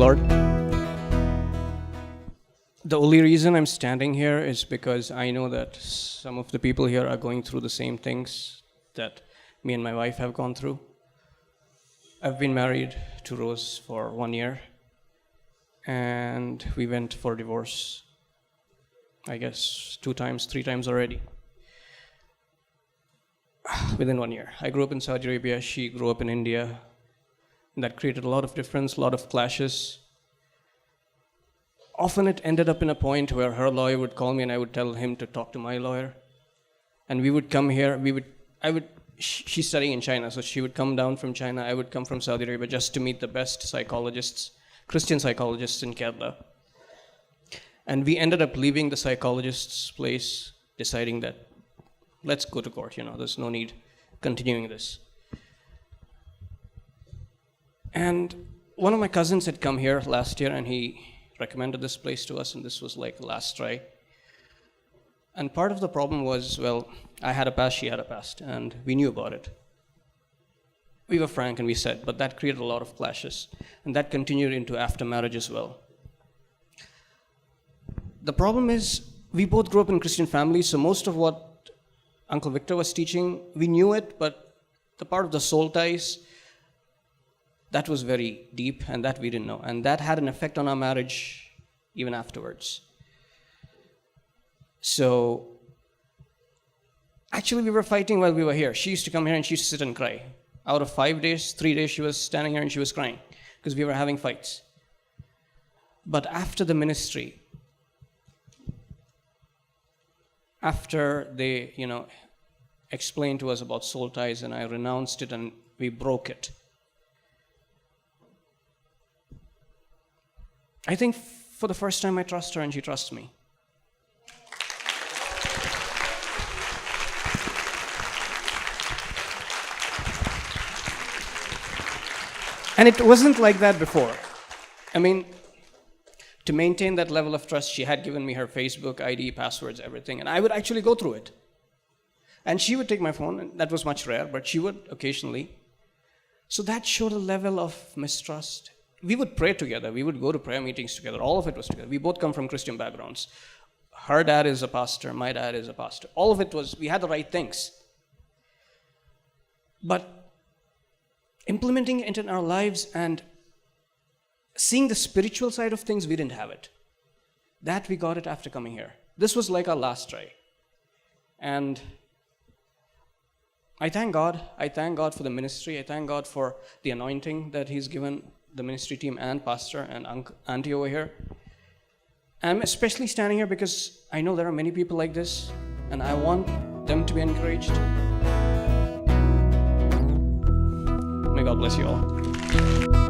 the Lord. The only reason I'm standing here is because I know that some of the people here are going through the same things that me and my wife have gone through. I've been married to Rose for 1 year, and we went for divorce, I guess 2 times, 3 times already, within 1 year. I grew up in Saudi Arabia, she grew up in India. That created a lot of difference, a lot of clashes. Often it ended up in a point where her lawyer would call me and I would tell him to talk to my lawyer. And we would come here, she's studying in China, so she would come down from China, I would come from Saudi Arabia just to meet the best psychologists, Christian psychologists in Kerala. And we ended up leaving the psychologist's place, deciding that let's go to court, there's no need continuing this. And one of my cousins had come here last year and he recommended this place to us, and this was like the last try. And part of the problem was, well, I had a past, she had a past, and we knew about it. We were frank and we said, but that created a lot of clashes, and that continued into after marriage as well. The problem is, we both grew up in Christian families, so most of what Uncle Victor was teaching, we knew it, but the part of the soul ties, that was very deep, and that we didn't know. And that had an effect on our marriage even afterwards. So, actually we were fighting while we were here. She used to come here and she used to sit and cry. Out of 5 days, 3 days she was standing here and she was crying because we were having fights. But after the ministry, after they, explained to us about soul ties and I renounced it and we broke it, I think for the first time I trust her and she trusts me. And it wasn't like that before. To maintain that level of trust, she had given me her Facebook ID, passwords, everything, and I would actually go through it. And she would take my phone, and that was much rare, but she would occasionally. So that showed a level of mistrust. We would pray together. We would go to prayer meetings together. All of it was together. We both come from Christian backgrounds. Her dad is a pastor. My dad is a pastor. All of it was, we had the right things. But implementing it in our lives and seeing the spiritual side of things, we didn't have it. That we got it after coming here. This was like our last try. And I thank God. I thank God for the ministry. I thank God for the anointing that He's given the ministry team and pastor and auntie over here. I'm especially standing here because I know there are many people like this, and I want them to be encouraged. May God bless you all.